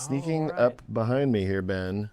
Sneaking up behind me here, Ben,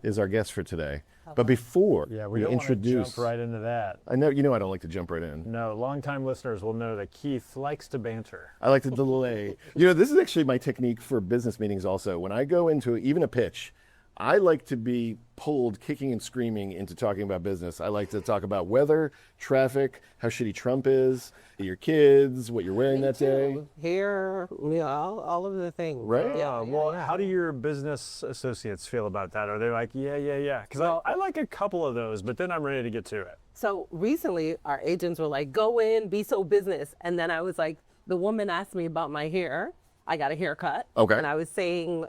is our guest for today. But before we introduce, jump right into that. I know I don't like to jump right in. No, longtime listeners will know that Keith likes to banter. I like to delay. This is actually my technique for business meetings also. When I go into even a pitch, I like to be pulled kicking and screaming into talking about business. I like to talk about weather, traffic, how shitty Trump is, your kids, what you're wearing that day. Hair, all of the things. Right? How do your business associates feel about that? Are they like, yeah? Because I like a couple of those, but then I'm ready to get to it. So recently, our agents were like, go in, be so business. And then I was like, the woman asked me about my hair. I got a haircut. Okay. And I was saying,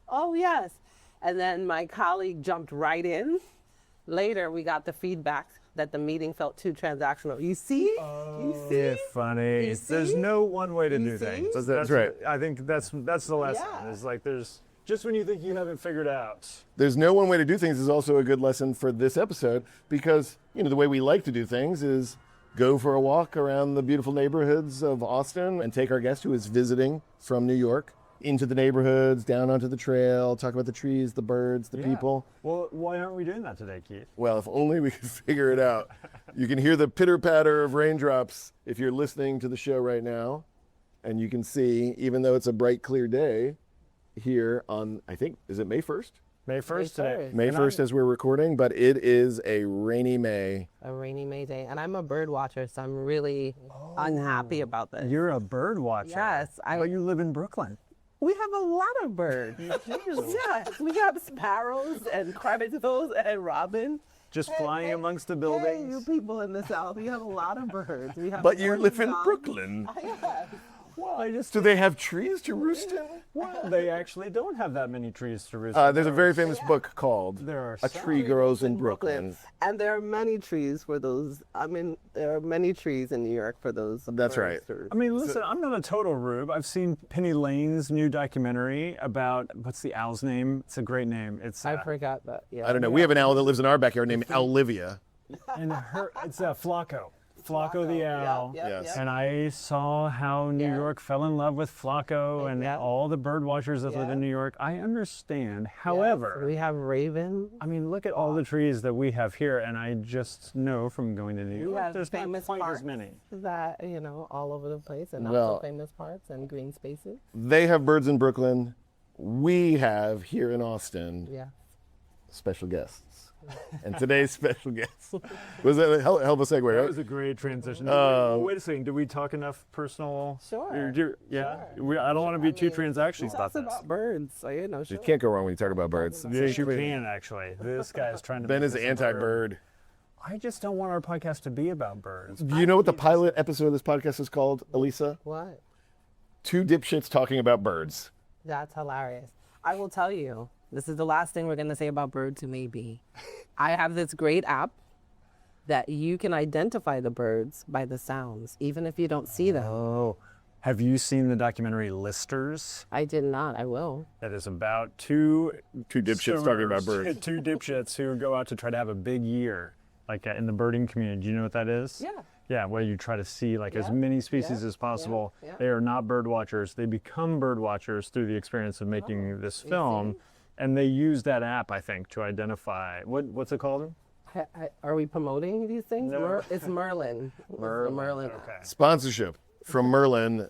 oh, yes. And then my colleague jumped right in. Later, we got the feedback that the meeting felt too transactional. You see? Yeah, funny. There's no one way to do things. That's right. I think that's the lesson. Yeah. It's like there's just when you think you haven't figured out. There's no one way to do things is also a good lesson for this episode because, the way we like to do things is go for a walk around the beautiful neighborhoods of Austin and take our guest who is visiting from New York into the neighborhoods, down onto the trail, talk about the trees, the birds, the people. Well, why aren't we doing that today, Keith? Well, if only we could figure it out. You can hear the pitter-patter of raindrops if you're listening to the show right now. And you can see, even though it's a bright, clear day, here on, I think, is it May 1st? May 1st today. May 1st as we're recording, but it is a rainy May. A rainy May day. And I'm a bird watcher, so I'm really unhappy about this. You're a bird watcher? Yes. But you live in Brooklyn. We have a lot of birds. Yes, we have sparrows and crabitos and robins. Just flying amongst the buildings. Hey, you people in the South, we have a lot of birds. But you live in Brooklyn. Yes. Well, do they have trees to roost in? Well, they actually don't have that many trees to roost in. There's a very famous book called There A Tree Grows in Brooklyn. And there are many trees for those. There are many trees in New York for those. That's right. Listen, I'm not a total rube. I've seen Penny Lane's new documentary about, what's the owl's name? It's a great name. I forgot that. Yeah. I don't know. We have an owl that lives in our backyard named Olivia. And it's FLACO. FLACO the owl. Yes. And I saw how New York fell in love with FLACO and all the bird watchers that live in New York. I understand. However, we have raven. Look at all the trees that we have here, and I just know from going to New York, there's not quite as many. That, all over the place, and not so famous parks and green spaces. They have birds in Brooklyn. We have here in Austin special guests. And today's special guest was that help a segue, right? That was a great transition. Wait a second, did we talk enough personal? Sure. Yeah. I don't want to be too transactional about this. About birds, so You can't go wrong when you talk about birds. Yes, you can actually. This guy is trying to. Ben is anti-bird. I just don't want our podcast to be about birds. Do you know what the pilot episode of this podcast is called, Alisa? What? 2 dipshits talking about birds. That's hilarious. I will tell you. This is the last thing we're going to say about birds maybe. I have this great app that you can identify the birds by the sounds, even if you don't see them. Oh, have you seen the documentary Listers? I did not. I will. That is about two dipshits talking about birds. 2 dipshits who go out to try to have a big year, like in the birding community. Do you know what that is? Yeah. Yeah, where you try to see as many species as possible. They are not bird watchers. They become bird watchers through the experience of making this film. And they use that app, I think, to identify, what's it called? Are we promoting these things? No. It's Merlin. Merlin. Okay. Sponsorship from Merlin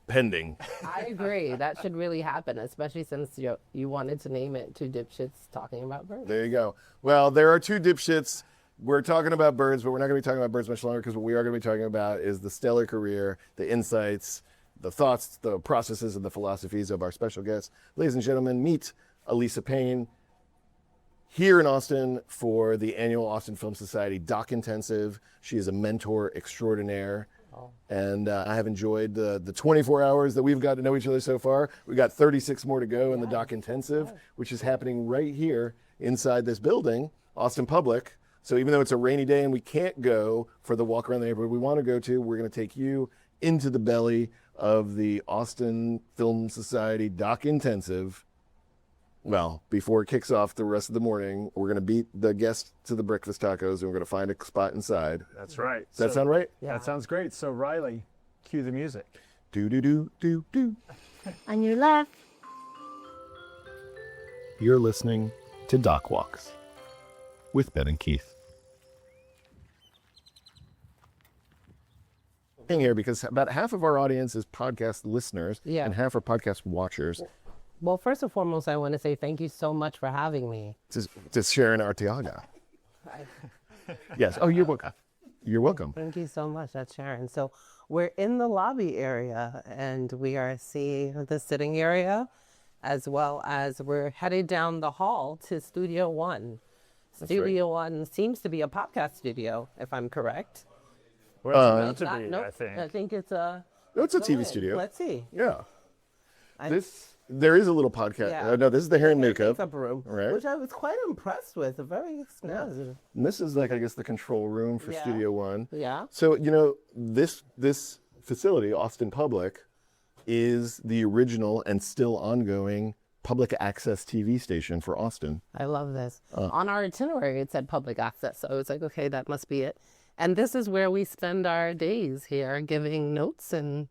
pending. I agree. That should really happen, especially since you wanted to name it 2 dipshits talking about birds. There you go. Well, there are 2 dipshits. We're talking about birds, but we're not going to be talking about birds much longer because what we are going to be talking about is the stellar career, the insights, the thoughts, the processes, and the philosophies of our special guest. Ladies and gentlemen, meet Alisa Payne here in Austin for the annual Austin Film Society Doc Intensive. She is a mentor extraordinaire. And I have enjoyed the 24 hours that we've got to know each other so far. We got 36 more to go in the Doc Intensive, which is happening right here inside this building, Austin Public. So even though it's a rainy day and we can't go for the walk around the neighborhood we want to go to, we're going to take you into the belly of the Austin Film Society Doc Intensive. Well, before it kicks off the rest of the morning, we're going to beat the guest to the breakfast tacos, and we're going to find a spot inside. That's right. Does that sound right? Yeah. That sounds great. So, Riley, cue the music. Do, do, do, do, do. On your left. You're listening to Doc Walks with Ben and Keith. Here because about half of our audience is podcast listeners and half are podcast watchers. Well, first and foremost, I want to say thank you so much for having me. To Sharon Arteaga. Yes. Oh, you're welcome. You're welcome. Thank you so much. That's Sharon. So we're in the lobby area and we are seeing the sitting area as well as we're headed down the hall to Studio One. Studio One seems to be a podcast studio, if I'm correct. Well, it's meant to be, I think. I think it's a... No, it's a TV studio. Let's see. Yeah. There is a little podcast. Yeah. No, this is the Heron Nuka. Up room, right? which I was quite impressed with. Very expensive. And this is like, I guess, the control room for Studio One. Yeah. So, this facility, Austin Public, is the original and still ongoing public access TV station for Austin. I love this. On our itinerary, it said public access. So I was like, okay, that must be it. And this is where we spend our days here, giving notes and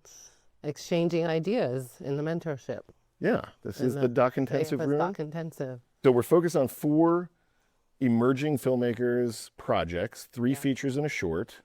exchanging ideas in the mentorship. Yeah, this is the Doc Intensive room. Doc Intensive. So we're focused on 4 emerging filmmakers projects, 3 features and a short.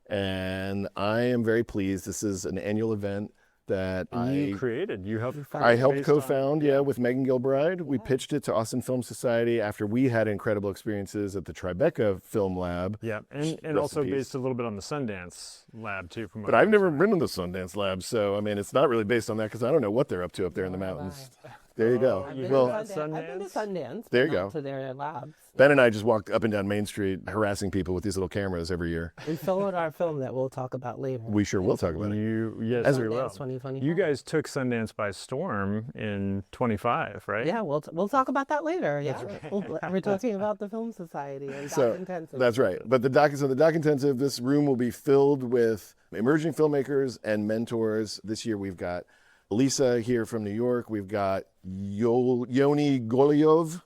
And I am very pleased. This is an annual event that You created. You helped. I helped based co-found, with Megan Gilbride. We pitched it to Austin Film Society after we had incredible experiences at the Tribeca Film Lab. Yeah, and also based a little bit on the Sundance lab too. From But I've never been in the Sundance Lab, so I mean, it's not really based on that because I don't know what they're up to up there in the mountains. There you go. I've been to Sundance. There you not go. To their labs. Ben and I just walked up and down Main Street harassing people with these little cameras every year. We filmed our film that we'll talk about later. We sure will talk about it. Yes, we will. Sundance 2025. You guys took Sundance by storm in 25, right? Yeah, we'll talk about that later. Yeah, we're talking about the Film Society and Doc Intensive. That's right. But the Doc Intensive, this room will be filled with emerging filmmakers and mentors. This year we've got Alisa here from New York. We've got Yoni Golyov,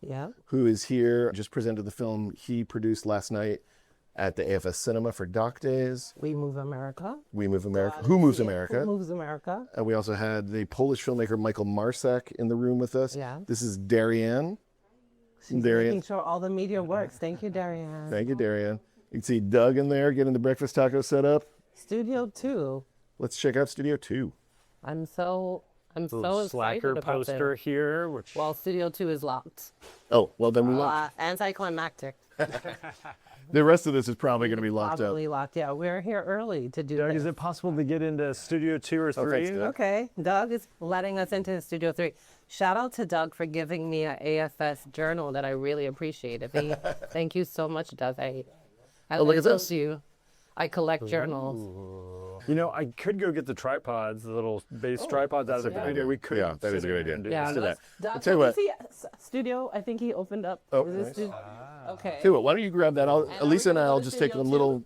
who is here, just presented the film he produced last night at the AFS Cinema for Doc Days. We Move America. We Move America. Who Moves America? Who Moves America. And we also had the Polish filmmaker Michael Marsek in the room with us. Yeah. This is Darianne. She's making sure all the media works. Thank you, Darianne. Thank you, Darianne. You can see Doug in there getting the breakfast taco set up. Studio 2. Let's check out Studio 2. I'm so excited Slacker about poster here, which Studio 2 is locked. Oh, well then we locked. Anticlimactic. The rest of this is probably going to be locked Probably up. locked. Yeah, we're here early to do Doug, this. is it possible to get into Studio 2 or 3? thanks, Doug. Okay, Doug is letting us into Studio 3. Shout out to Doug for giving me an AFS journal that I really appreciate. Thank you so much, Doug. Look at this. I collect journals. I could go get the tripods, the little base tripods out of the video. We could. Yeah, that is a good idea. Yeah, Let's do that. Doug, I'll tell you what. Studio, I think he opened up. Oh, Is this nice. studio? Okay. Tell you what, why don't you grab that? Elisa and I'll just take them little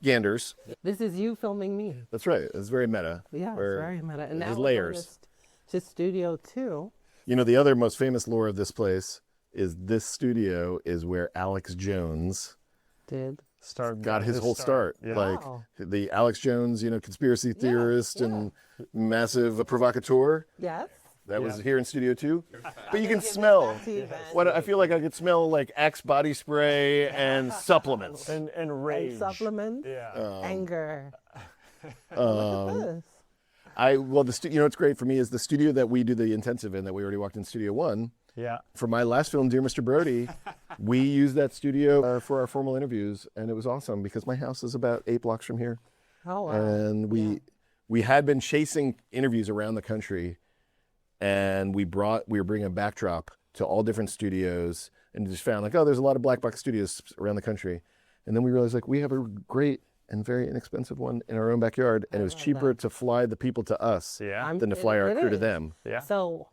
ganders. This is you filming me. That's right. It's very meta. Yeah, it's very meta. And now there's we're layers. to Studio 2. The other most famous lore of this place is this studio is where Alex Jones got his whole start. Yeah. Like the Alex Jones, conspiracy theorist and massive provocateur. Yes. That was here in Studio 2. But you can smell. I feel like I could smell like Axe body spray and supplements. And rage. And supplements. Yeah. Anger. Well, what's great for me is the studio that we do the intensive in that we already walked in Studio 1. Yeah. For my last film, Dear Mr. Brody, we used that studio for our formal interviews, and it was awesome because my house is about 8 blocks from here. Oh, wow. And we had been chasing interviews around the country, and we were bringing a backdrop to all different studios, and just found there's a lot of black box studios around the country. And then we realized we have a great and very inexpensive one in our own backyard, and it was cheaper to fly the people to us than to fly our crew to them. Yeah. So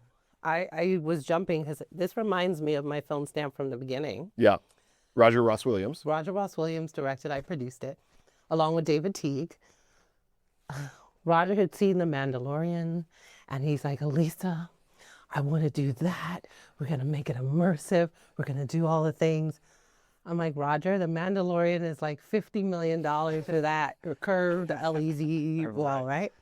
I was jumping because this reminds me of my film Stamp from the Beginning. Yeah. Roger Ross Williams. Roger Ross Williams directed, I produced it, along with David Teague. Roger had seen The Mandalorian, and he's like, Alisa, I want to do that. We're going to make it immersive. We're going to do all the things. I'm like, Roger, The Mandalorian is like $50 million for that curved LED wall, right?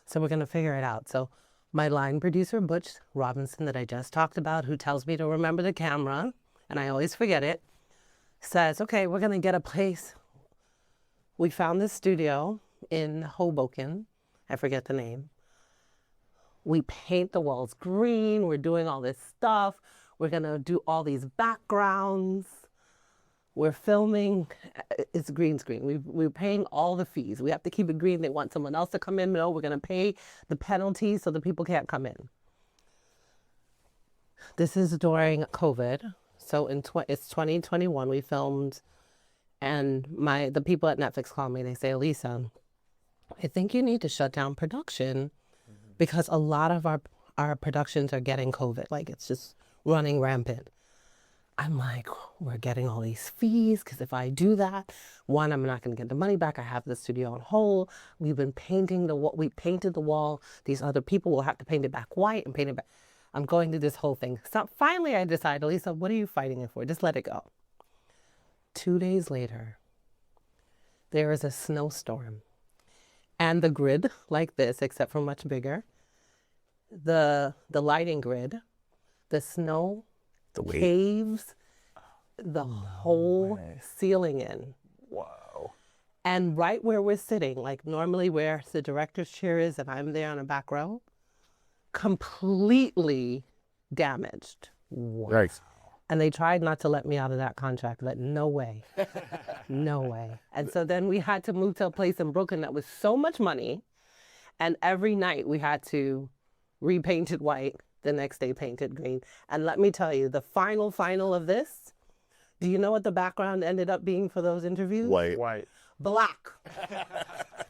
So we're going to figure it out. So My line producer, Butch Robinson, that I just talked about, who tells me to remember the camera, and I always forget it, says, okay, we're going to get a place. We found this studio in Hoboken. I forget the name. We paint the walls green. We're doing all this stuff. We're going to do all these backgrounds. We're filming. It's green screen. We're paying all the fees. We have to keep it green. They want someone else to come in. No, we're going to pay the penalty so the people can't come in. This is during COVID. So it's 2021. We filmed, and the people at Netflix call me. They say, Alisa, I think you need to shut down production because a lot of our productions are getting COVID. Like, it's just running rampant. I'm like, we're getting all these fees because if I do that, one, I'm not going to get the money back. I have the studio on hold. We've been painting the wall. We painted the wall. These other people will have to paint it back white and paint it back. I'm going through this whole thing. So finally, I decided, Alisa, what are you fighting it for? Just let it go. 2 days later, there is a snowstorm. And the grid, like this, except for much bigger, the lighting grid, the snow caves the whole ceiling in. Wow. And right where we're sitting, like normally where the director's chair is and I'm there on the back row, completely damaged. Wow. Right. And they tried not to let me out of that contract, but no way. No way. And so then we had to move to a place in Brooklyn that was so much money. And every night we had to repaint it white, the next day painted green. And let me tell you, the final of this, do you know what the background ended up being for those interviews? White. Black.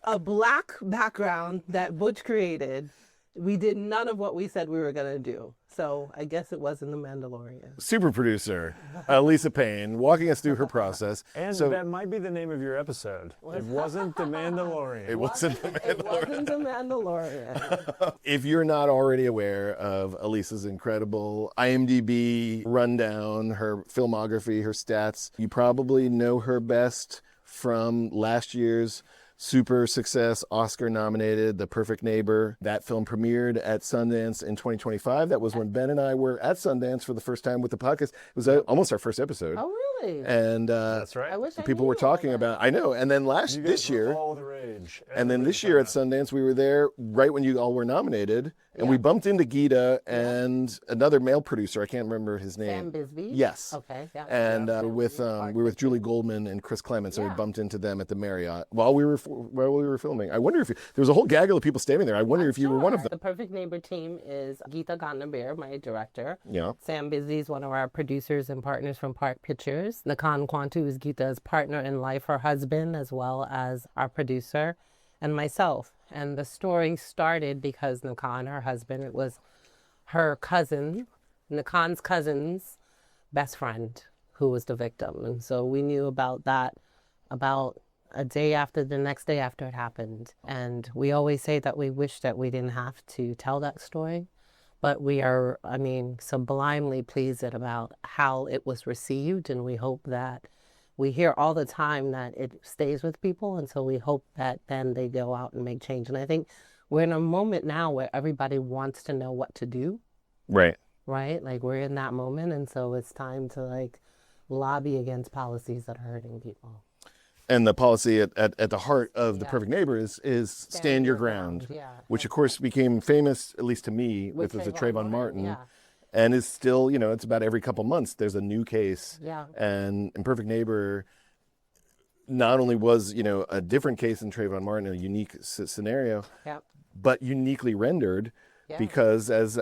A black background that Butch created. We did none of what we said we were going to do. So I guess it wasn't the Mandalorian. Super producer, Alisa Payne, walking us through her process. And so, that might be the name of your episode. It wasn't the Mandalorian. it wasn't the Mandalorian. It wasn't the Mandalorian. If you're not already aware of Alisa's incredible IMDb rundown, her filmography, her stats, you probably know her best from last year's super success, Oscar nominated, The Perfect Neighbor. That film premiered at Sundance in 2025. That was when Ben and I were at Sundance for the first time with the podcast. It was almost our first episode. Oh, really? And That's right. I wish I people knew were all talking that. about, I know. And then You this guys were year, all the rage. and then this year at Sundance, we were there right when you all were nominated, and we bumped into Geeta and another male producer. I can't remember his name. Sam Bisbee? Yes. Okay, yeah. And we were with Julie Goldman and Chris Clements, so we bumped into them at the Marriott while we were filming. I wonder if there was a whole gaggle of people standing there. I wonder if you were one of them. The Perfect Neighbor team is Geeta Gandbhir, my director. Yeah. Sam Bisbee is one of our producers and partners from Park Pictures. Nakan Kwantu is Geeta's partner in life, her husband, as well as our producer, and myself. And the story started because Nakan, her husband, it was her cousin, Nakan's cousin's best friend who was the victim. And so we knew about that about a day after, the next day after it happened. And we always say that we wish that we didn't have to tell that story, but we are, sublimely pleased about how it was received. And we hope that we hear all the time that it stays with people. And so we hope that then they go out and make change. And I think we're in a moment now where everybody wants to know what to do. Right. Right? Like we're in that moment. And so it's time to lobby against policies that are hurting people. And the policy at the heart of The Perfect Neighbor is stand your ground, which of course became famous, at least to me, with the Trayvon Martin. Yeah. And is still, it's about every couple months there's a new case. Yeah. And in Perfect Neighbor, not only was, a different case than Trayvon Martin, a unique scenario, but uniquely rendered. Yeah. Because as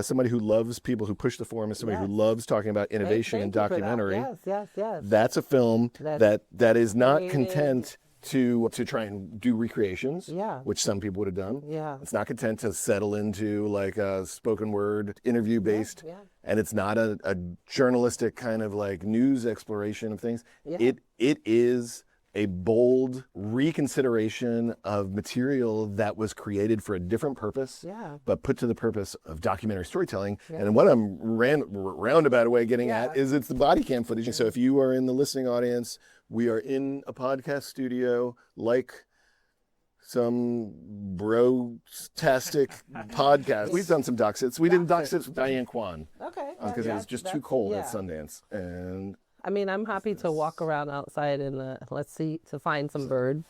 somebody who loves people who push the form, as somebody who loves talking about innovation and documentary, yes. That's a film that is not content to try and do recreations, which some people would have done. Yeah. It's not content to settle into like a spoken word interview based, and it's not a journalistic kind of like news exploration of things. Yeah. It is a bold reconsideration of material that was created for a different purpose, but put to the purpose of documentary storytelling. And what I'm roundabout way getting at is it's the body cam footage. So if you are in the listening audience, we are in a podcast studio like some bro-tastic podcast. We've done some doc sits. We did doc sits with Diane Kwan. Okay. Because it was just too cold at Sundance. And I mean, I'm happy to walk around outside and let's see, to find some birds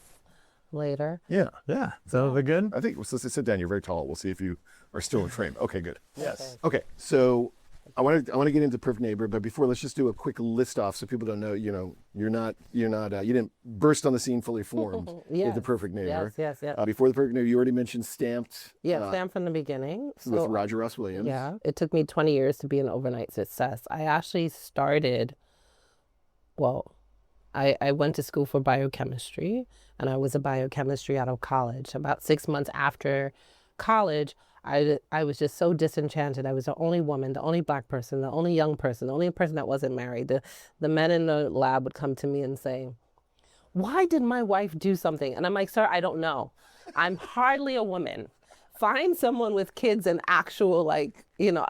later. yeah. Yeah. So the good? I think, so sit down. You're very tall. We'll see if you are still in frame. Okay, good. Yes. Okay, so I want to get into Perfect Neighbor, but before, let's just do a quick list off so people don't know. You didn't burst on the scene fully formed with the Perfect Neighbor. Yes. Before the Perfect Neighbor, you already mentioned Stamped. Yeah, Sam from the beginning. With Roger Ross Williams. Yeah, it took me 20 years to be an overnight success. I actually started, I went to school for biochemistry, and I was a biochemistry out of college. About 6 months after college, I was just so disenchanted. I was the only woman, the only Black person, the only young person, the only person that wasn't married. The men in the lab would come to me and say, why did my wife do something? And I'm like, sir, I don't know. I'm hardly a woman. Find someone with kids and actual, a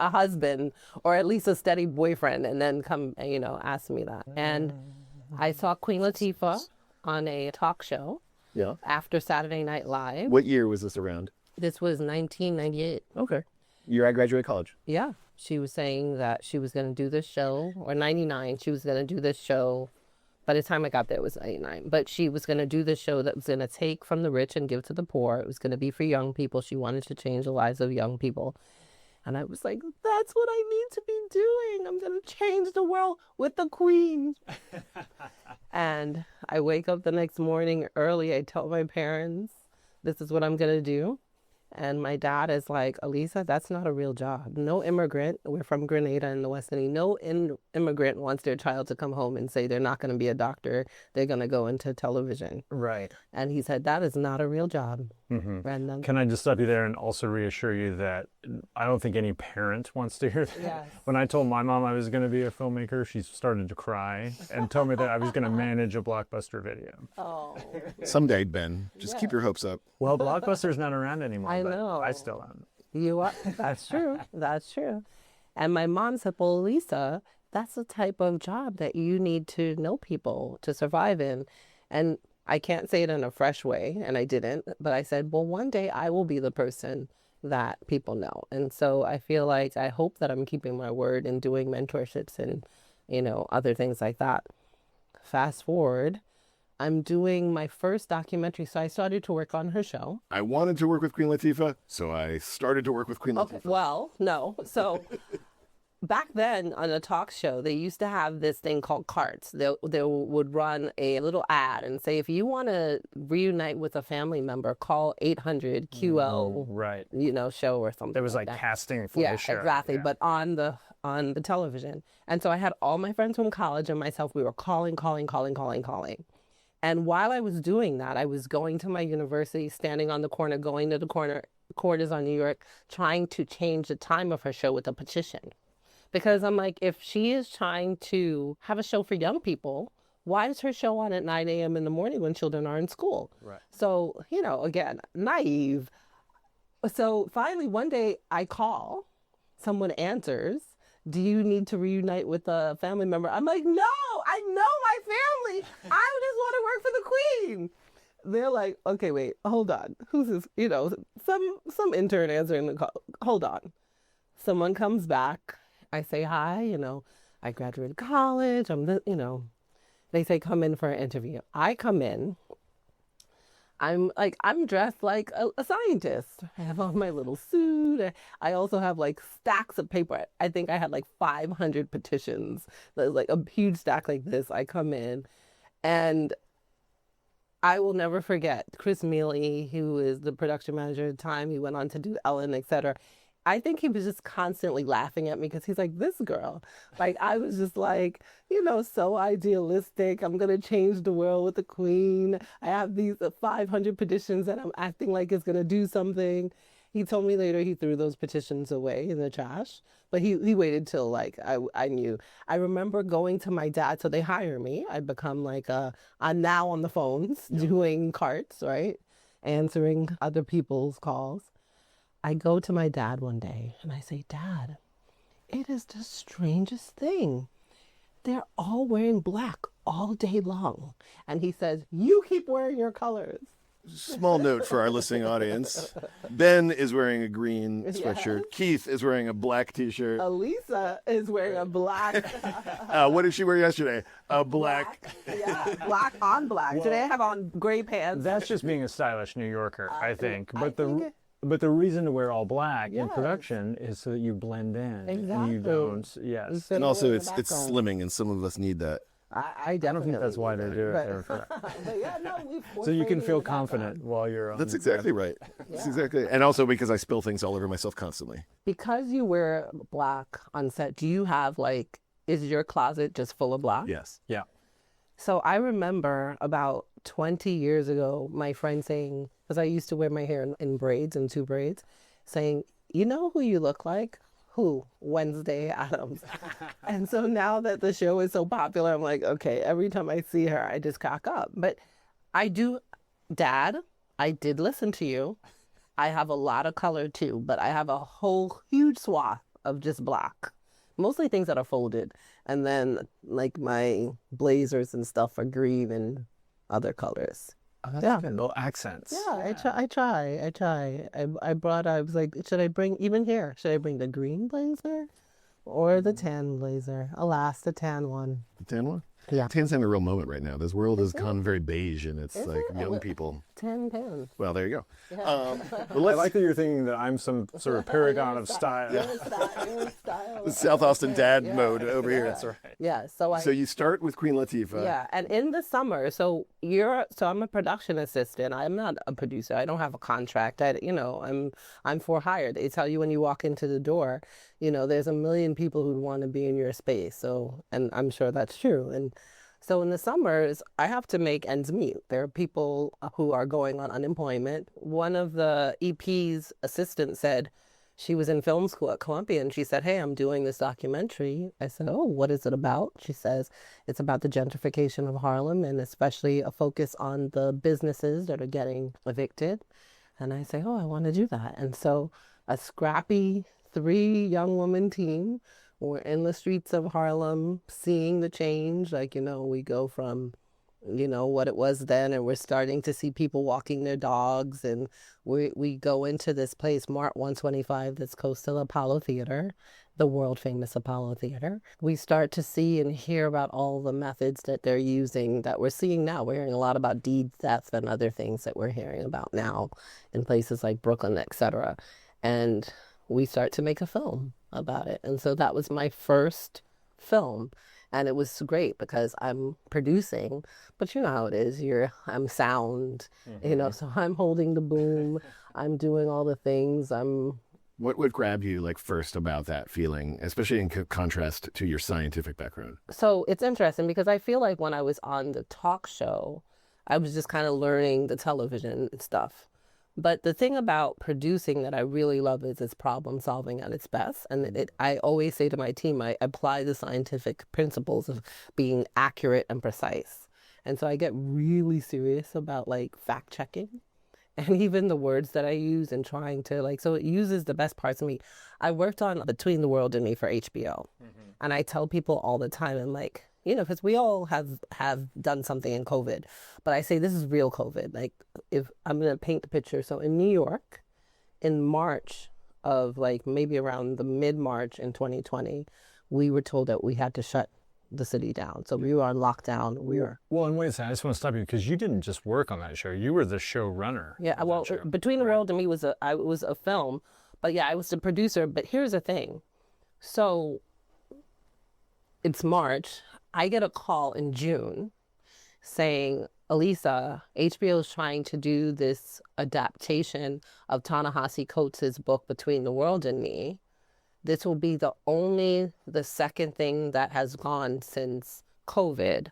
husband, or at least a steady boyfriend, and then come, ask me that. And I saw Queen Latifah on a talk show after Saturday Night Live. What year was this around? This was 1998. Okay. Year I graduated college. Yeah. She was saying that she was going to do this show, or 99, she was going to do this show. By the time I got there, it was 99. But she was going to do this show that was going to take from the rich and give to the poor. It was going to be for young people. She wanted to change the lives of young people. And I was like, that's what I need to be doing. I'm going to change the world with the Queen. And I wake up the next morning early. I tell my parents, this is what I'm going to do. And my dad is like, Alisa, that's not a real job. No immigrant, we're from Grenada in the West Indies, no immigrant wants their child to come home and say they're not going to be a doctor. They're going to go into television. Right. And he said, that is not a real job. Mm-hmm. Can I just stop you there and also reassure you that I don't think any parent wants to hear that. Yes. When I told my mom I was going to be a filmmaker, she started to cry and told me that I was going to manage a Blockbuster video. Oh. Someday, Ben. Just keep your hopes up. Well, Blockbuster's not around anymore. I know. I still am. You are. That's true. That's true. And my mom said, well, Lisa, that's the type of job that you need to know people to survive in. And I can't say it in a fresh way, and I didn't, but I said, well, one day I will be the person that people know. And so I feel like, I hope that I'm keeping my word and doing mentorships and, other things like that. Fast forward, I'm doing my first documentary. So I started to work on her show. I wanted to work with Queen Latifah, so I started to work with Queen Latifah. Okay, well, no. So back then on a talk show, they used to have this thing called carts. They would run a little ad and say, if you want to reunite with a family member, call 800 QL, right. Show or something. There was like that. Casting for the show. Exactly. Yeah. But on the television. And so I had all my friends from college and myself, we were calling. And while I was doing that, I was going to my university, standing on the corner, going to the corners on New York, trying to change the time of her show with a petition. Because I'm like, if she is trying to have a show for young people, why is her show on at 9 a.m. in the morning when children are in school? Right. So, again, naive. So finally, one day I call, someone answers, do you need to reunite with a family member? I'm like, no, I know my family. I just want to work for the Queen. They're like, okay, wait, hold on. Who's this? Some intern answering the call. Hold on. Someone comes back. I say, hi, I graduated college. They say, come in for an interview. I come in. I'm dressed like a scientist. I have on my little suit. I also have stacks of paper. I think I had 500 petitions. There's a huge stack like this. I come in and I will never forget Chris Mealy, who is the production manager at the time. He went on to do Ellen, etc. I think he was just constantly laughing at me because he's like, this girl. I was just so idealistic. I'm going to change the world with the Queen. I have these 500 petitions that I'm acting like it's going to do something. He told me later he threw those petitions away in the trash. But he waited till I knew. I remember going to my dad. So they hire me. I become I'm now on the phones doing carts, right? Answering other people's calls. I go to my dad one day and I say, Dad, it is the strangest thing. They're all wearing black all day long. And he says, you keep wearing your colors. small note for our listening audience. Ben is wearing a green sweatshirt. Yes. Keith is wearing a black t-shirt. Alisa is wearing a black. What did she wear yesterday? A black. Yeah, black on black. Today I have on gray pants. That's just being a stylish New Yorker, I think. I But think but the reason to wear all black in Yes. production is so that you blend in. And you Exactly. don't. Yes. And also, it's slimming, and some of us need that. I I don't think that's why they do it. But, there for- but yeah, no, we're so you can fading feel in the background. confident while you're on. That's exactly right. That's exactly. And also because I spill things all over myself constantly. Because you wear black on set, do you have like, is your closet just full of black? Yes. Yeah. So I remember about 20 years ago, my friend saying, because I used to wear my hair in braids, in 2 braids, saying, you know who you look like? Who? Wednesday Addams. And so now that the show is so popular, I'm like, okay, every time I see her, I just crack up. But I do, Dad, I did listen to you. I have a lot of color too, but I have a whole huge swath of just black. Mostly things that are folded. And then like my blazers and stuff are green and other colors. Oh, that's Yeah. good. Little accents. Yeah, I try. I was like, should I bring, even here, should I bring the green blazer or the tan blazer? Alas, the tan one. The tan one? Yeah. Tan's having a real moment right now. This world has gone very beige, and it's like young people. Tan. Well, there you go. I like that you're thinking that I'm some sort of paragon of style. South Austin dad mode over here. That's right. Yeah, so You start with Queen Latifah. yeah, and in the summer, so I'm a production assistant. I'm not a producer. I don't have a contract. I'm for hire. They tell you when you walk into the door, there's a million people who want to be in your space. So, and I'm sure that's true. And so in the summers, I have to make ends meet. There are people who are going on unemployment. One of the EP's assistants said, she was in film school at Columbia, and she said, hey, I'm doing this documentary. I said, oh, what is it about? She says, it's about the gentrification of Harlem, and especially a focus on the businesses that are getting evicted. And I say, oh, I want to do that. And so a scrappy 3 young woman team were in the streets of Harlem, seeing the change. Like, we go from what it was then, and we're starting to see people walking their dogs, and we go into this place, Mart 125, that's close to the Apollo Theater, the world famous Apollo Theater. We start to see and hear about all the methods that they're using that we're seeing now. We're hearing a lot about deed theft and other things that we're hearing about now in places like Brooklyn, etc. And we start to make a film about it. And so that was my first film. And it was great because I'm producing, but you know how it is. I'm sound, so I'm holding the boom. I'm doing all the things. What would grab you first about that feeling, especially in contrast to your scientific background? So it's interesting because I feel like when I was on the talk show, I was just kind of learning the television and stuff. But the thing about producing that I really love is it's problem solving at its best. And I always say to my team, I apply the scientific principles of being accurate and precise. And so I get really serious about fact checking and even the words that I use and trying to so it uses the best parts of me. I worked on Between the World and Me for HBO. And I tell people all the time, and because we all have done something in COVID, but I say this is real COVID. If I'm going to paint the picture. So in New York, in March of maybe around the mid-March in 2020, we were told that we had to shut the city down. So we were on lockdown. Well, and wait a second, I just want to stop you because you didn't just work on that show. You were the showrunner. Yeah, well, Between the World and Me was a film, but yeah, I was the producer. But here's the thing. So it's March. I get a call in June saying, Alisa, HBO is trying to do this adaptation of Ta-Nehisi Coates' book, Between the World and Me. This will be the second thing that has gone since COVID.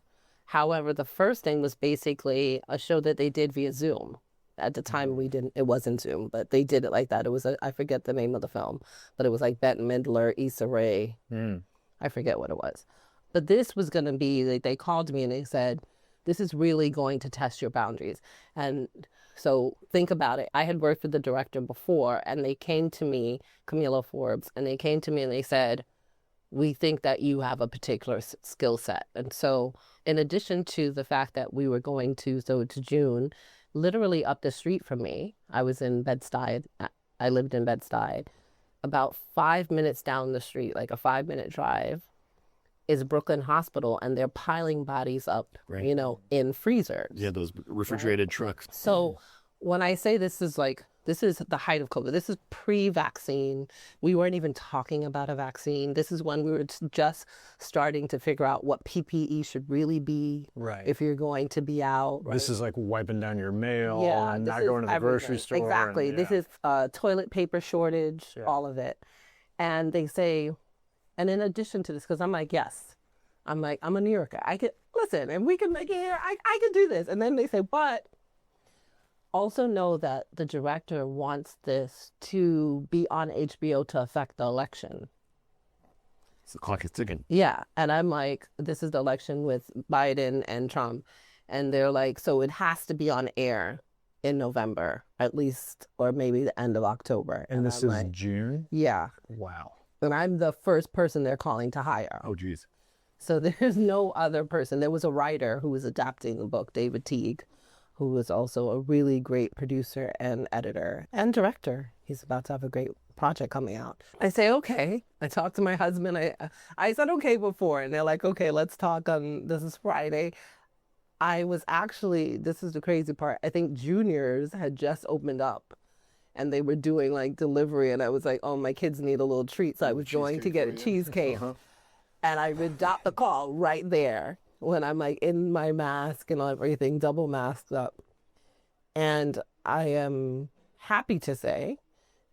However, the first thing was basically a show that they did via Zoom. At the time, it wasn't Zoom, but they did it like that. It was, I forget the name of the film, but it was Bette Midler, Issa Rae. I forget what it was. But this was going to be, they called me and they said, this is really going to test your boundaries. And so think about it. I had worked with the director before, and they came to me, Camila Forbes, and they came to me and they said, we think that you have a particular skill set. And so in addition to the fact that we were going to June, literally up the street from me. I was in Bed-Stuy. I lived in Bed-Stuy. About 5 minutes down the street, like a 5-minute drive, is Brooklyn Hospital, and they're piling bodies up, you know, in freezers. Yeah, those refrigerated trucks. So when I say this is the height of COVID, this is pre-vaccine. We weren't even talking about a vaccine. This is when we were just starting to figure out what PPE should really be if you're going to be out. Right? This is like wiping down your mail and not going to the grocery store. Exactly. This is toilet paper shortage, all of it. And they say, and in addition to this, because I'm like, yes, I'm a New Yorker. I could, listen, and we can make it here. I could do this. And then they say, but also know that the director wants this to be on HBO to affect the election. So the clock is ticking. Yeah. And I'm like, this is the election with Biden and Trump. And they're like, so it has to be on air in November, at least, or maybe the end of October. And this is June? Yeah. Wow. And I'm the first person they're calling to hire. Oh, geez. So there's no other person. There was a writer who was adapting the book, David Teague, who was also a really great producer and editor and director. He's about to have a great project coming out. I say, okay. I talked to my husband. I said okay before, and they're like, okay, let's talk on, this is Friday. I was actually, this is the crazy part, I think Juniors had just opened up. And they were doing like delivery, and I was like, oh, my kids need a little treat. So I was going to get a cheesecake. And I would dot the call right there when I'm like in my mask and everything, double masked up. And I am happy to say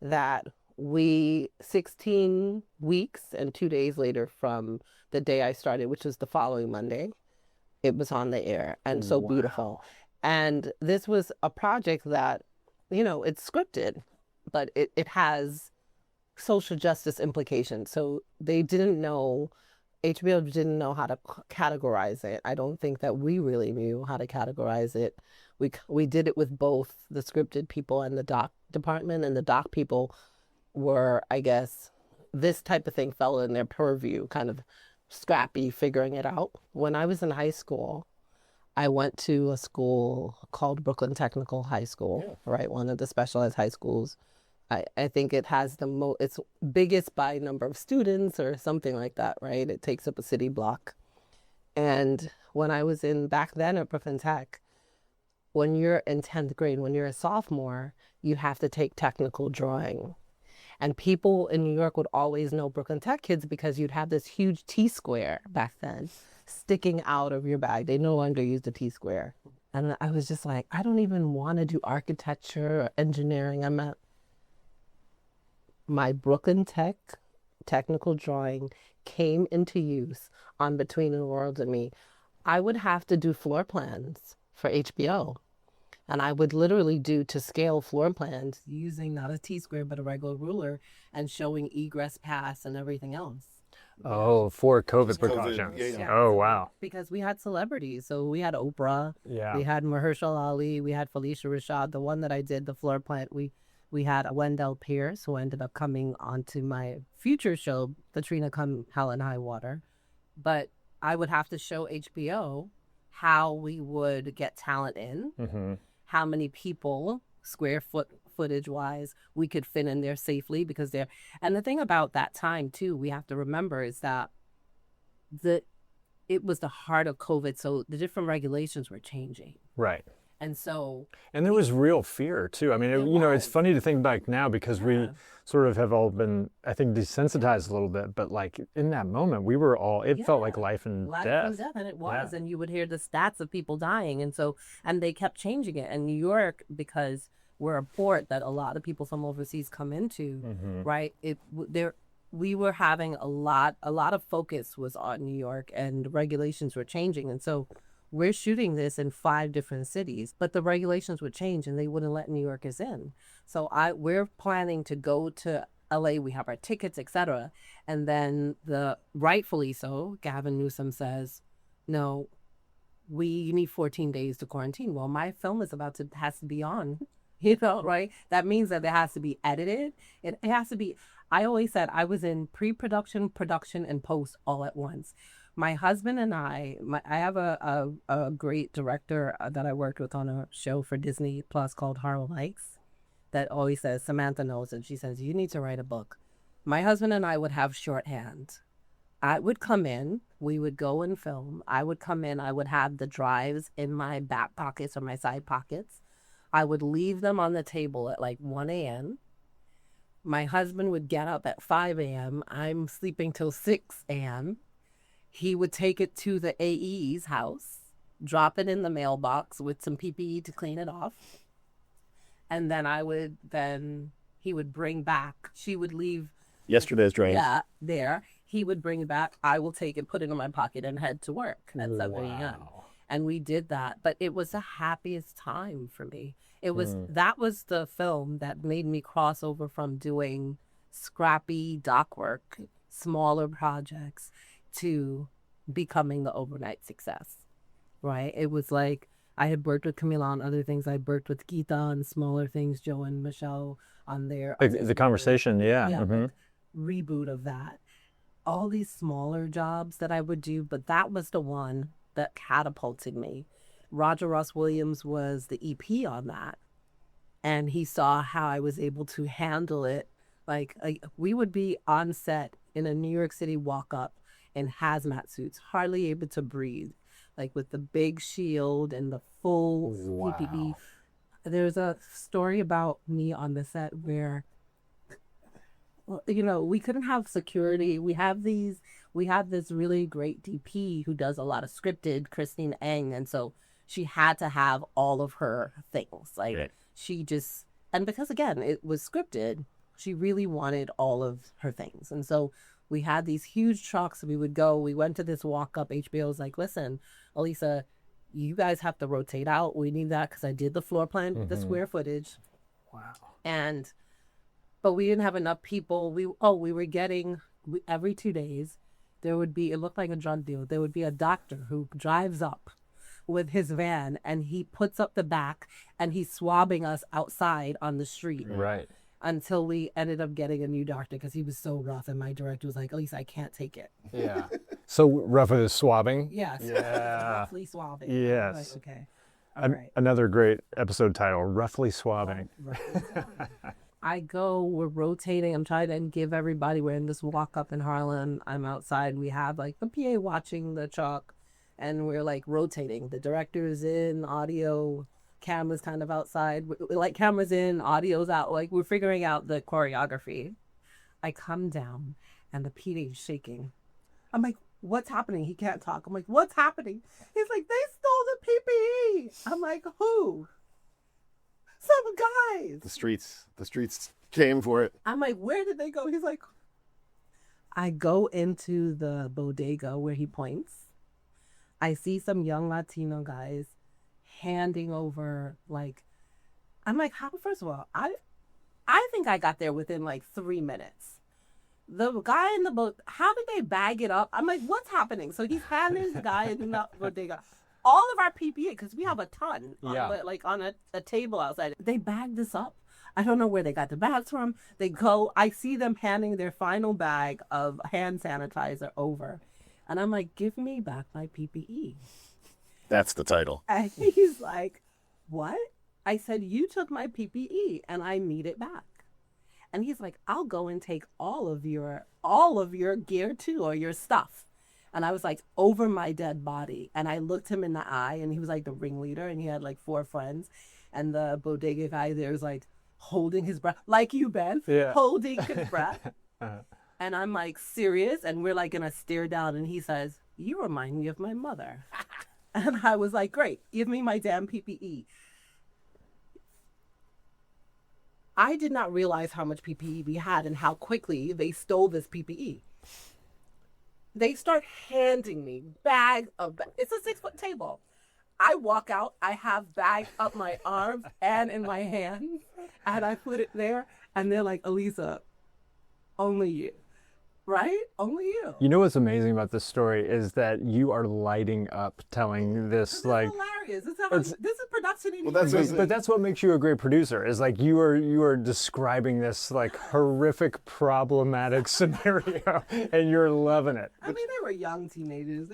that 16 weeks and 2 days later from the day I started, which was the following Monday, it was on the air, and so beautiful. And this was a project that, you know, it's scripted, but it has social justice implications. So they didn't know, HBO didn't know how to categorize it. I don't think that we really knew how to categorize it. We did it with both the scripted people and the doc department, and the doc people were, I guess, this type of thing fell in their purview, kind of scrappy figuring it out. When I was in high school, I went to a school called Brooklyn Technical High School, right? One of the specialized high schools. I think it has it's biggest by number of students or something like that, right? It takes up a city block. And when I was back then at Brooklyn Tech, when you're in 10th grade, when you're a sophomore, you have to take technical drawing. And people in New York would always know Brooklyn Tech kids because you'd have this huge T-square back then sticking out of your bag. They no longer use the T-square. And I was just like, I don't even want to do architecture or engineering. My Brooklyn Tech technical drawing came into use on Between the World and Me. I would have to do floor plans for HBO. And I would literally do to scale floor plans using not a T-square, but a regular ruler, and showing egress pass and everything else. Oh, for COVID precautions. Yeah. Oh, wow. Because we had celebrities. So we had Oprah. Yeah. We had Mahershala Ali. We had Felicia Rashad. The one that I did, the floor plan, we had Wendell Pierce, who ended up coming onto my future show, Katrina Come Hell and High Water. But I would have to show HBO how we would get talent in, how many people, square footage wise, we could fit in there safely, because and the thing about that time too, we have to remember, is that it was the heart of COVID, so the different regulations were changing. Right. And so... And there was real fear, too. I mean, it's funny to think back now, because we sort of have all been, I think, desensitized a little bit. But, like, in that moment, we were all... It felt like life and death. And it was. And you would hear the stats of people dying. And they kept changing it. And New York, because we're a port that a lot of people from overseas come into, right? We were having a lot of focus was on New York, and the regulations were changing. And so... we're shooting this in 5 different cities, but the regulations would change and they wouldn't let New Yorkers in. So we're planning to go to LA. We have our tickets, etc. And then rightfully so, Gavin Newsom says, no, you need 14 days to quarantine. Well, my film has to be on, right? That means that it has to be edited. It has to be, I always said I was in pre-production, production, and post all at once. My husband and I have a great director that I worked with on a show for Disney Plus called Harlem that always says, Samantha Knowles, and she says, you need to write a book. My husband and I would have shorthand. I would come in, we would go and film. I would come in, I would have the drives in my back pockets or my side pockets. I would leave them on the table at like 1 a.m. My husband would get up at 5 a.m. I'm sleeping till 6 a.m. He would take it to the AE's house, drop it in the mailbox with some PPE to clean it off. And then he would bring back, she would leave. Yesterday's drains. Yeah, there. He would bring it back. I will take it, put it in my pocket, and head to work at 7 a.m. And we did that. But it was the happiest time for me. That was the film that made me cross over from doing scrappy dock work, smaller projects, to becoming the overnight success, right? It was like I had worked with Camila on other things. I worked with Geeta on smaller things, Joe and Michelle on their... The conversation, yeah. Like, reboot of that. All these smaller jobs that I would do, but that was the one that catapulted me. Roger Ross Williams was the EP on that, and he saw how I was able to handle it. Like we would be on set in a New York City walk-up in hazmat suits, hardly able to breathe, like with the big shield and the full PPE. There's a story about me on the set where, you know, we couldn't have security. We have this really great DP who does a lot of scripted, Christine Eng, and so she had to have all of her things. Like she just, and because again, it was scripted, she really wanted all of her things. And so we had these huge trucks. We went to this walk up. HBO was like, listen, Alisa, you guys have to rotate out. We need that because I did the floor plan, the square footage. Wow. But we didn't have enough people. We were getting, every 2 days, there would be, it looked like a drug deal. There would be a doctor who drives up with his van and he puts up the back and he's swabbing us outside on the street. Right. Until we ended up getting a new doctor because he was so rough, and my director was like, Alisa, I can't take it. Yeah. So roughly the swabbing? Yes. Yeah. Roughly swabbing. Yes. Like, okay. All right. Another great episode title, Roughly Swabbing. We're rotating. I'm trying to give everybody, we're in this walk up in Harlem. I'm outside. We have like the PA watching the truck, and we're like rotating. The director's in, audio, cameras kind of outside, like cameras in, audio's out, like we're figuring out the choreography. I come down and the PD is shaking. I'm like, what's happening? He can't talk. I'm like, what's happening? He's like, they stole the PPE. I'm like, who? Some guys. The streets came for it. I'm like, where did they go? He's like, I go into the bodega where he points. I see some young Latino guys handing over, like, I'm like, how? First of all, I think I got there within like 3 minutes. The guy in the boat, how did they bag it up? I'm like, what's happening? So he's handing the guy in the bodega all of our PPE, because we have a ton, like on a table outside. They bagged this up. I don't know where they got the bags from. I see them handing their final bag of hand sanitizer over. And I'm like, give me back my PPE. That's the title. And he's like, what? I said, you took my PPE and I need it back. And he's like, I'll go and take all of your gear too, or your stuff. And I was like, over my dead body. And I looked him in the eye, and he was like the ringleader, and he had like 4 friends. And the bodega guy there was like holding his breath, like you, Ben, holding his breath. And I'm like, serious? And we're like gonna stare down, and he says, you remind me of my mother. And I was like, great, give me my damn PPE. I did not realize how much PPE we had and how quickly they stole this PPE. They start handing me bag of, it's a 6-foot table. I walk out, I have bags up my arms and in my hands, and I put it there, and they're like, Alisa, only you. Right? Only you. You know what's amazing about this story is that you are lighting up telling this, like, hilarious. serious. This is production in But that's what makes you a great producer. Is like you are describing this like horrific, problematic scenario, and you're loving it. I mean, they were young teenagers.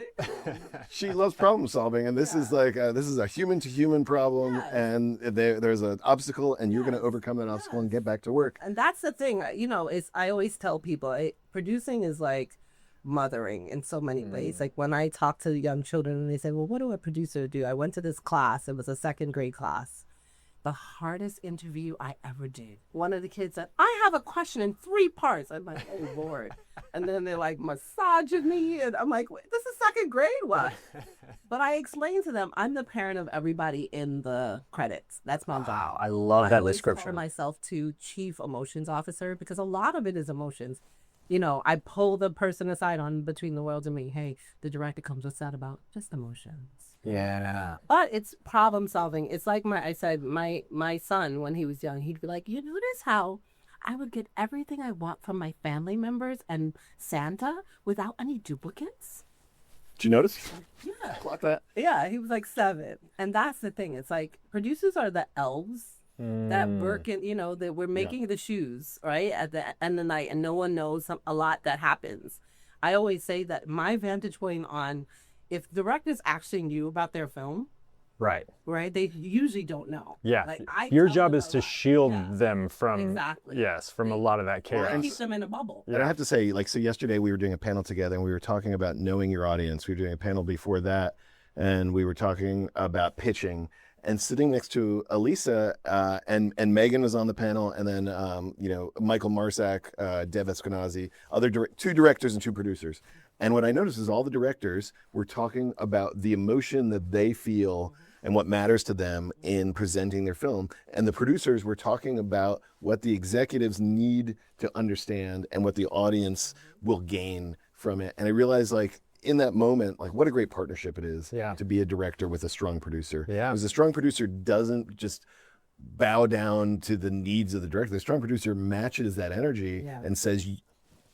She loves problem solving, and this is like this is a human to human problem, and there's an obstacle, and you're going to overcome that obstacle and get back to work. And that's the thing, you know. Is I always tell people, producing is like mothering in so many ways. Like when I talk to young children and they say, well, what do a producer do? I went to this class. It was a second grade class. The hardest interview I ever did. One of the kids said, I have a question in 3 parts. I'm like, oh, Lord. And then they're like massaging me. And I'm like, this is second grade? What? But I explained to them, I'm the parent of everybody in the credits. That's my job. I love that I description. call myself to chief emotions officer because a lot of it is emotions. You know, I pull the person aside on Between the Worlds and Me. Hey, the director comes, what's that about? Just emotions. Yeah. But it's problem solving. It's like my son, when he was young, he'd be like, you notice how I would get everything I want from my family members and Santa without any duplicates? Did you notice? Yeah. Clock that. Yeah, he was like 7. And that's the thing. It's like producers are the elves that work in, you know, that we're making the shoes, right? At the end of the night, and no one knows a lot that happens. I always say that my vantage point on if directors actually knew about their film, right, they usually don't know. Yeah. Like, your job is to shield them from, exactly. from a lot of that chaos. Or keep them in a bubble. And I have to say, like, so yesterday we were doing a panel together and we were talking about knowing your audience. We were doing a panel before that and we were talking about pitching. And sitting next to Alisa and Megan was on the panel, and then you know, Michael Marsack, Dev Eskenazi, two directors and 2 producers. And what I noticed is all the directors were talking about the emotion that they feel and what matters to them in presenting their film, and the producers were talking about what the executives need to understand and what the audience will gain from it. And I realized, like, in that moment, like, what a great partnership it is to be a director with a strong producer. Yeah. Because the strong producer doesn't just bow down to the needs of the director. The strong producer matches that energy and says,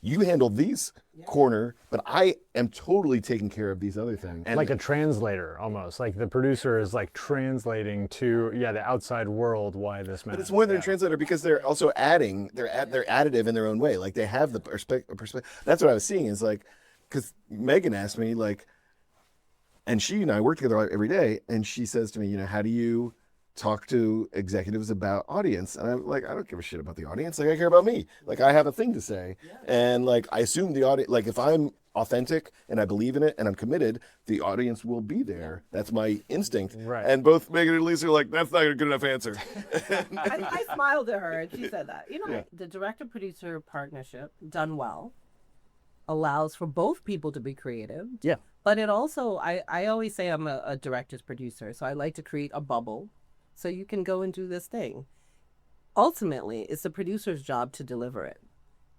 you handle these corner, but I am totally taking care of these other things. And like a translator, almost. Like the producer is like translating to the outside world why this matters. But it's more than a translator because they're also adding, they're additive in their own way. Like they have the perspective. That's what I was seeing is like, because Megan asked me, like, and she and I work together every day, and she says to me, you know, how do you talk to executives about audience? And I'm like, I don't give a shit about the audience. Like, I care about me. Like, I have a thing to say. And, like, I assume the audience, like, if I'm authentic and I believe in it and I'm committed, the audience will be there. That's my instinct. Right. And both Megan and Lisa are like, that's not a good enough answer. I smiled at her, and she said that. You know, the director-producer partnership, done well, allows for both people to be creative. Yeah. But it also, I always say I'm a director's producer, so I like to create a bubble so you can go and do this thing. Ultimately, it's the producer's job to deliver it.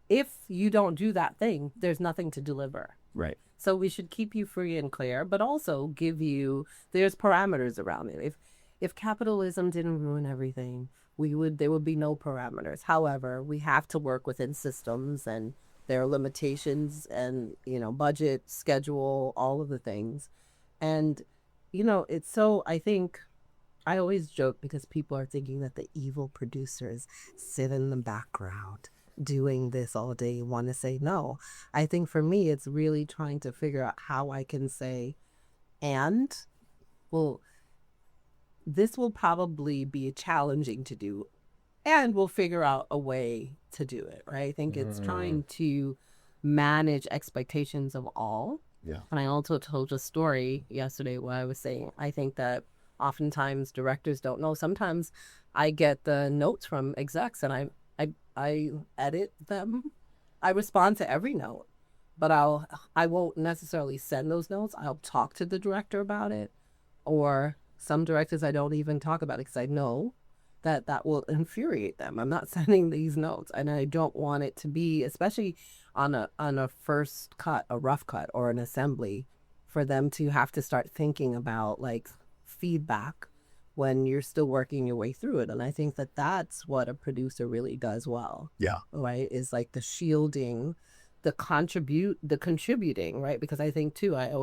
If you don't do that thing, there's nothing to deliver. Right. So we should keep you free and clear, but also give you, there's parameters around it. If capitalism didn't ruin everything, there would be no parameters. However, we have to work within systems, and there are limitations and, you know, budget, schedule, all of the things. And, you know, it's so, I think, I always joke because people are thinking that the evil producers sit in the background doing this all day, want to say no. I think for me, it's really trying to figure out how I can say, and, well, this will probably be challenging to do, and we'll figure out a way to do it, right? I think it's trying to manage expectations of all. Yeah. And I also told a story yesterday where I was saying, I think that oftentimes directors don't know. Sometimes I get the notes from execs and I edit them. I respond to every note, but I won't necessarily send those notes. I'll talk to the director about it, or some directors I don't even talk about it because I know that will infuriate them. I'm not sending these notes, and I don't want it to be, especially on a first cut, a rough cut, or an assembly, for them to have to start thinking about like feedback when you're still working your way through it. And I think that that's what a producer really does well. Yeah. Right? Is like the shielding, the contributing, right? Because I think too, I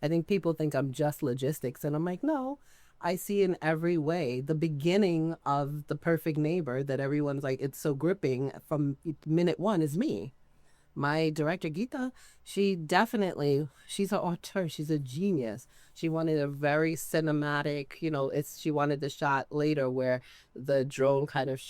think people think I'm just logistics, and I'm like, no, I see in every way the beginning of The Perfect Neighbor that everyone's like, it's so gripping from minute one is me. My director, Geeta, she's an auteur, she's a genius. She wanted a very cinematic, she wanted the shot later where the drone kind of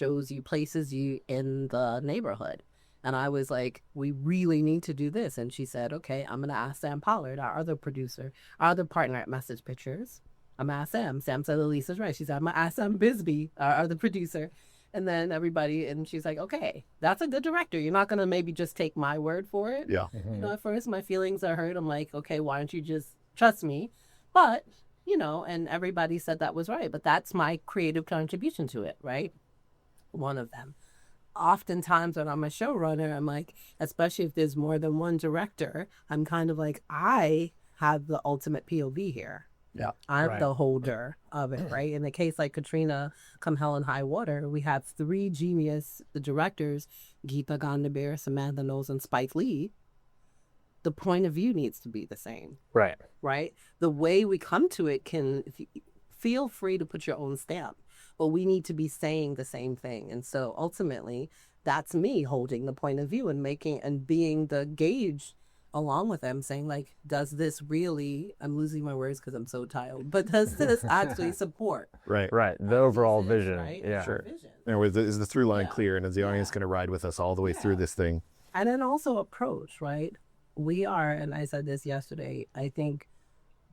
places you in the neighborhood. And I was like, we really need to do this. And she said, okay, I'm going to ask Sam Pollard, our other producer, our other partner at Message Pictures. I'm going to ask Sam. Sam said, Elisa's right. She said, I'm going to ask Sam Bisbee, our other producer. And then everybody, and she's like, okay, that's a good director. You're not going to maybe just take my word for it. Yeah. At first my feelings are hurt. I'm like, okay, why don't you just trust me? But, and everybody said that was right. But that's my creative contribution to it, right? One of them. Oftentimes when I'm a showrunner, I'm like, especially if there's more than one director, I'm kind of like, I have the ultimate POV here. Yeah. I'm the holder of it, right? In the case like KATRINA, Come Hell and High Water, we have three genius directors, Geeta Gandbhir, Samantha Knowles, and Spike Lee. The point of view needs to be the same. Right. Right? The way we come to it feel free to put your own stamp, but we need to be saying the same thing. And so ultimately, that's me holding the point of view and being the gauge along with them, saying like, does this really, I'm losing my words because I'm so tired, but does this actually support? Right. The overall vision. Right? Yeah. Sure. Is the through line clear, and is the audience going to ride with us all the way through this thing? And then also approach, right? We are, and I said this yesterday, I think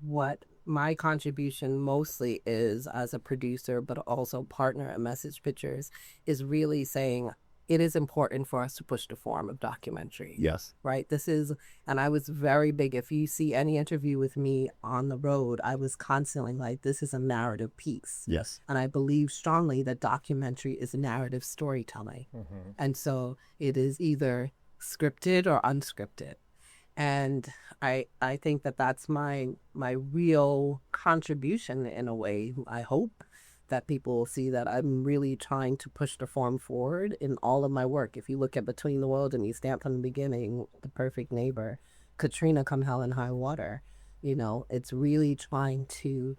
what my contribution mostly is as a producer, but also partner at Message Pictures, is really saying, it is important for us to push the form of documentary. Yes. Right? And I was very big. If you see any interview with me on the road, I was constantly like, this is a narrative piece. Yes. And I believe strongly that documentary is narrative storytelling. And so it is either scripted or unscripted. And I think that that's my real contribution in a way, I hope, that people will see that I'm really trying to push the form forward in all of my work. If you look at Between the World and you stamp from the beginning, The Perfect Neighbor, KATRINA, Come Hell and High Water, it's really trying to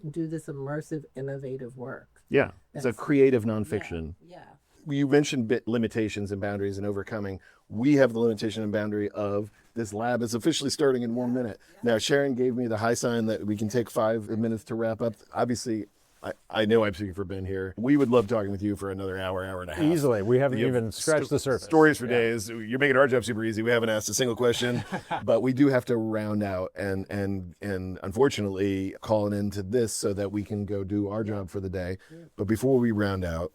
do this immersive, innovative work. Yeah. It's a creative nonfiction. Yeah. You mentioned limitations and boundaries and overcoming. We have the limitation and boundary of this lab is officially starting in 1 minute. Now, Sharon gave me the high sign that we can take 5 minutes to wrap up. Obviously, I know I'm speaking for Ben here. We would love talking with you for another hour and a half. Easily. We haven't even scratched the surface. Stories for days. You're making our job super easy. We haven't asked a single question, but we do have to round out and unfortunately call it into this so that we can go do our job for the day. But before we round out,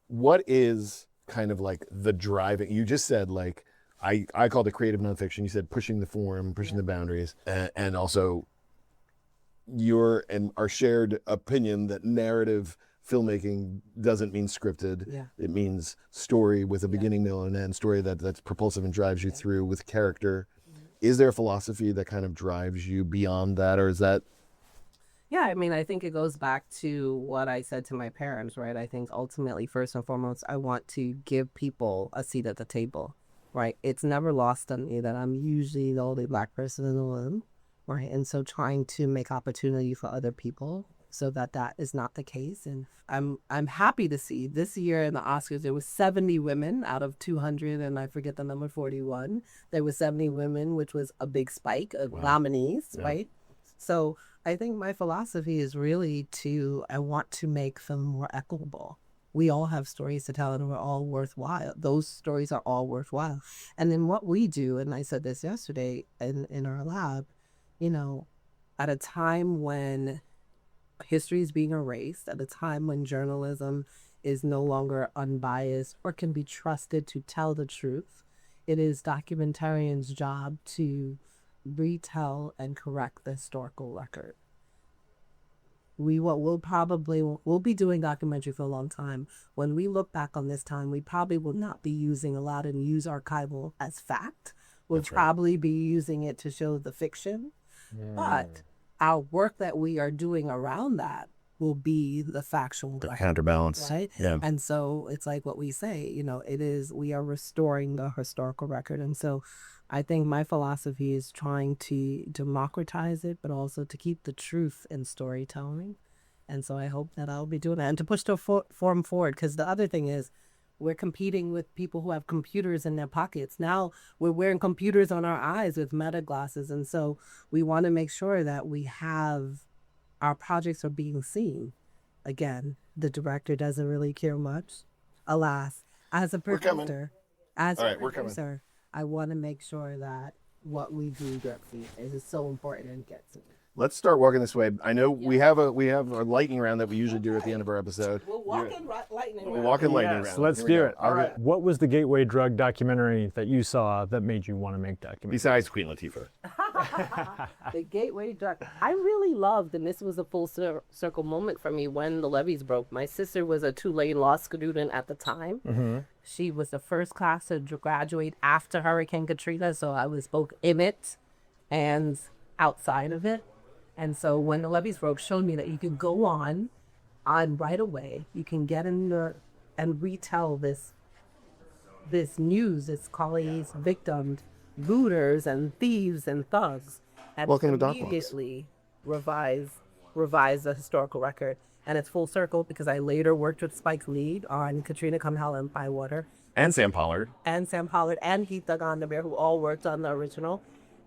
what is kind of like the driving, you just said like, I called it creative nonfiction. You said pushing the form, pushing the boundaries, and also your and our shared opinion that narrative filmmaking doesn't mean scripted. Yeah. It means story with a beginning, middle, and end, story that's propulsive and drives you through with character. Is there a philosophy that kind of drives you beyond that, or is that? Yeah, I mean, I think it goes back to what I said to my parents, right? I think ultimately, first and foremost, I want to give people a seat at the table, right? It's never lost on me that I'm usually the only Black person in the room, right? And so trying to make opportunity for other people so that is not the case. And I'm happy to see this year in the Oscars, there was 70 women out of 200, and I forget the number, 41. There was 70 women, which was a big spike of nominees, right? So I think my philosophy is really I want to make film more equitable. We all have stories to tell and we're all worthwhile. Those stories are all worthwhile. And then what we do, and I said this yesterday in our lab, at a time when history is being erased, at a time when journalism is no longer unbiased or can be trusted to tell the truth, it is documentarians' job to retell and correct the historical record. We'll be doing documentary for a long time. When we look back on this time, we probably will not be using a lot of news archival as fact. We'll probably be using it to show the fiction. But our work that we are doing around that will be the factual record, counterbalance. Right? Yeah. And so it's like what we say, we are restoring the historical record. And so I think my philosophy is trying to democratize it, but also to keep the truth in storytelling. And so I hope that I'll be doing that and to push the form forward. Because the other thing is, we're competing with people who have computers in their pockets. Now we're wearing computers on our eyes with meta glasses. And so we want to make sure that we have our projects are being seen. Again, the director doesn't really care much. Alas, as a producer, I want to make sure that what we do gets seen. It is so important and gets seen. Let's start walking this way. I know we have a lightning round that we usually do at the end of our episode. We're walking lightning round. We're walking lightning Yes, round. let's Here we do go. it. All right. What was the gateway drug documentary that you saw that made you want to make documentaries? Besides Queen Latifah. The gateway drug. I really loved, and this was a full circle moment for me when the levees broke. My sister was a Tulane law student at the time. Mm-hmm. She was the first class to graduate after Hurricane Katrina, so I was both in it and outside of it. And so when the levees broke, showed me that you could go on right away. You can get in there and retell this news. It's colleagues, victims, looters, and thieves and thugs. And Welcome to Doc Box. immediately revise the historical record. And it's full circle because I later worked with Spike Lee on Katrina Come Hell and High Water. And Sam Pollard. And Sam Pollard and Geeta Gandbhir, who all worked on the original.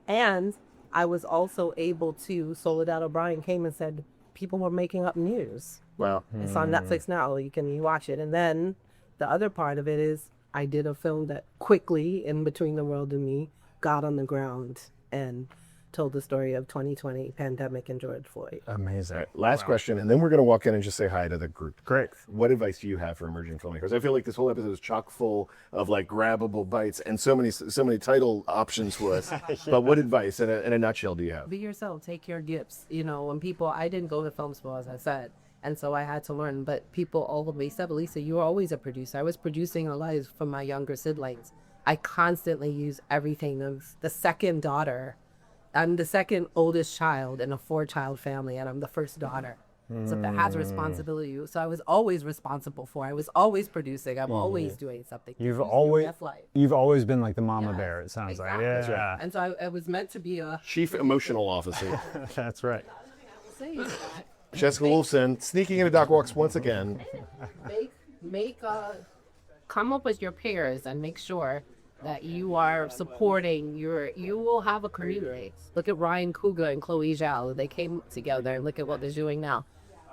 And I was also able to, Soledad O'Brien came and said, people were making up news. Wow. It's on Netflix now. You can watch it. And then the other part of it is I did a film that quickly, in Between the World and Me, got on the ground and told the story of 2020 pandemic and George Floyd. Amazing. All right, last question, and then we're going to walk in and just say hi to the group. Great. What advice do you have for emerging filmmakers? I feel like this whole episode is chock full of like grabbable bites and so many title options for us. But what advice, in a nutshell, do you have? Be yourself. Take your gifts. You know, when people, I didn't go to film school, as I said. And so I had to learn. But people always said, Alisa, you were always a producer. I was producing our lives for my younger siblings. I constantly use everything. Of the second daughter. I'm the second oldest child in a 4-child family, and I'm the first daughter. So that has responsibility. So I was always responsible for. I was always producing. I'm always doing something. You've always been like the mama bear, it sounds Exactly. like. Yeah. And so I was meant to be a. Chief Emotional Officer. That's right. Jessica Wolfson, sneaking into Doc Walks once again. Come up with your peers and make sure that you are supporting you will have a community. Look at Ryan Coogler and Chloe Zhao. They came together and look at what they're doing now.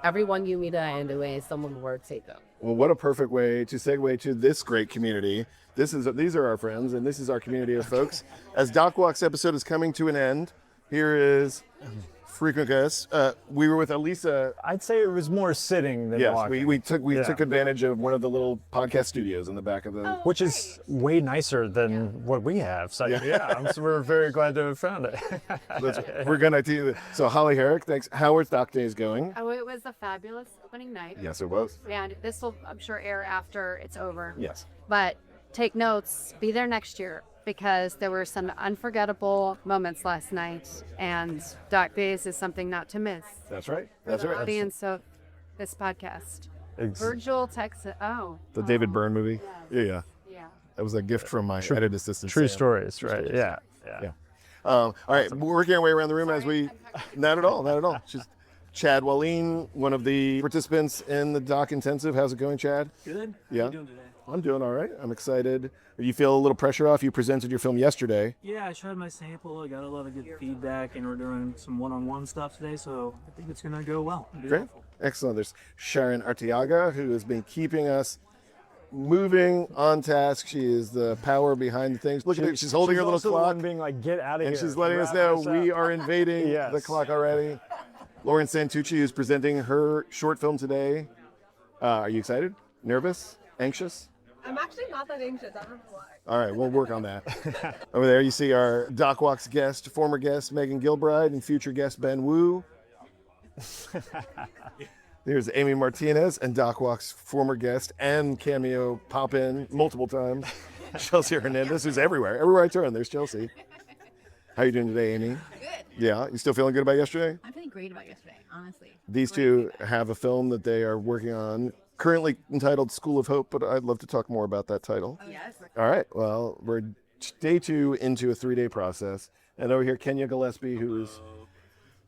Everyone you meet at the way is someone works with them. Well, what a perfect way to segue to this great community. These are our friends, and this is our community of folks. As Doc Walks episode is coming to an end, here is frequent guest. We were with Alisa. I'd say it was more sitting than Yes, walking. we took advantage of one of the little podcast studios in the back of the. Which is way nicer than what we have. So so we're very glad to have found it. We're gonna do. So Holly Herrick, thanks. Howard's Doc Days going? Oh, it was a fabulous opening night. Yes, it was. And this will, I'm sure, air after it's over. Yes. But take notes. Be there next year because there were some unforgettable moments last night. And Doc Days is something not to miss. That's right. For That's the right. audience of this podcast. Virgil Texas. Oh. The David Byrne movie. Yes. Yeah. Yeah. That was a gift from my edit assistant. True Sam. stories, right? Yeah. All right, we're working our way around the room as we. Not at all. Just Chad Wallin, one of the participants in the Doc Intensive. How's it going, Chad? Good. Yeah. How you doing today? I'm doing all right. I'm excited. You feel a little pressure off? You presented your film yesterday. Yeah, I showed my sample. I got a lot of good feedback, and we're doing some one-on-one stuff today, so I think it's gonna go well. It'll be Great. helpful. Excellent. There's Sharon Arteaga, who has been keeping us moving on task. She is the power behind the things. Look at her. She's holding her little also the clock. one being like, get out of And here. she's letting us Wrap know this we up. are invading Yes. the clock already. Lauren Santucci is presenting her short film today. Are you excited? Nervous? Anxious? I'm actually not that anxious. I don't know why. All right, we'll work on that. Over there, you see our Doc Walks guest, former guest Megan Gilbride, and future guest Ben Wu. There's Amy Martinez and Doc Walks former guest and cameo pop-in multiple times. Chelsea Hernandez, who's everywhere. Everywhere I turn, there's Chelsea. How you doing today, Amy? Good. Yeah, you still feeling good about yesterday? I'm feeling great about yesterday, honestly. These two have a film that they are working on, currently entitled School of Hope, but I'd love to talk more about that title. Yes. All right, well, we're day 2 into a 3-day process. And over here, Kenya Gillespie, who is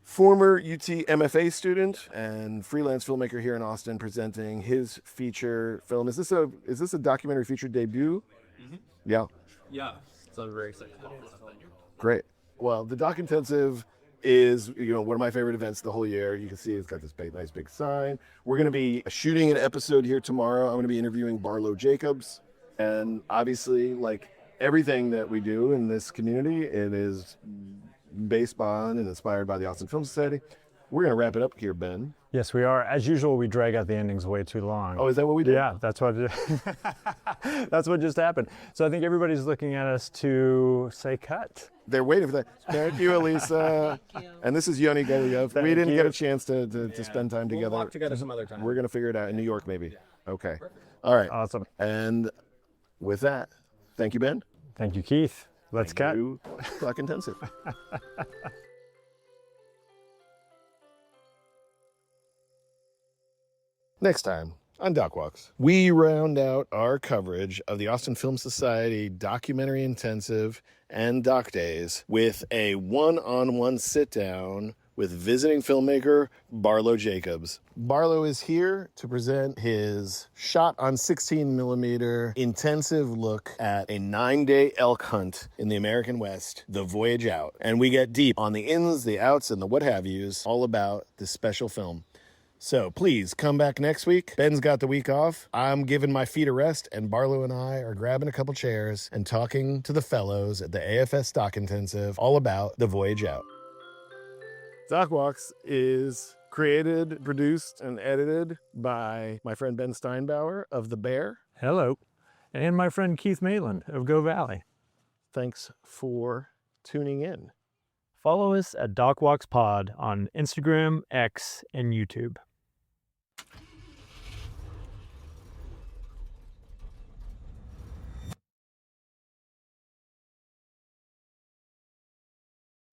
former UT MFA student and freelance filmmaker here in Austin, presenting his feature film. Is this a documentary feature debut? Mm-hmm. Yeah. Yeah. So I'm very excited. Great. Well, the Doc Intensive is one of my favorite events the whole year. You can see it's got this nice big sign. We're going to be shooting an episode here tomorrow. I'm going to be interviewing Barlow Jacobs, and obviously, like everything that we do in this community, it is based on and inspired by the Austin Film Society. We're going to wrap it up here, Ben. Yes, we are. As usual, we drag out the endings way too long. Oh, is that what we do? Yeah, that's what that's what just happened. So I think everybody's looking at us to say cut. They're waiting for that. Thank you, Alisa. Thank you. And this is Yoni Golyev. We didn't get a chance to spend time together. We'll walk together some other time. We're going to figure it out in New York, maybe. Okay. All right. Awesome. And with that, thank you, Ben. Thank you, Keith. Let's cut. Doc Intensive. Next time on Doc Walks, we round out our coverage of the Austin Film Society Documentary Intensive and Doc Days with a one-on-one sit-down with visiting filmmaker Barlow Jacobs. Barlow is here to present his shot on 16mm intensive look at a 9-day elk hunt in the American West, The Voyage Out. And we get deep on the ins, the outs, and the what have yous, all about this special film. So please come back next week. Ben's got the week off. I'm giving my feet a rest, and Barlow and I are grabbing a couple chairs and talking to the fellows at the AFS Doc Intensive all about The Voyage Out. Doc Walks is created, produced, and edited by my friend Ben Steinbauer of The Bear. Hello. And my friend Keith Maitland of Go Valley. Thanks for tuning in. Follow us at Doc Walks Pod on Instagram, X, and YouTube.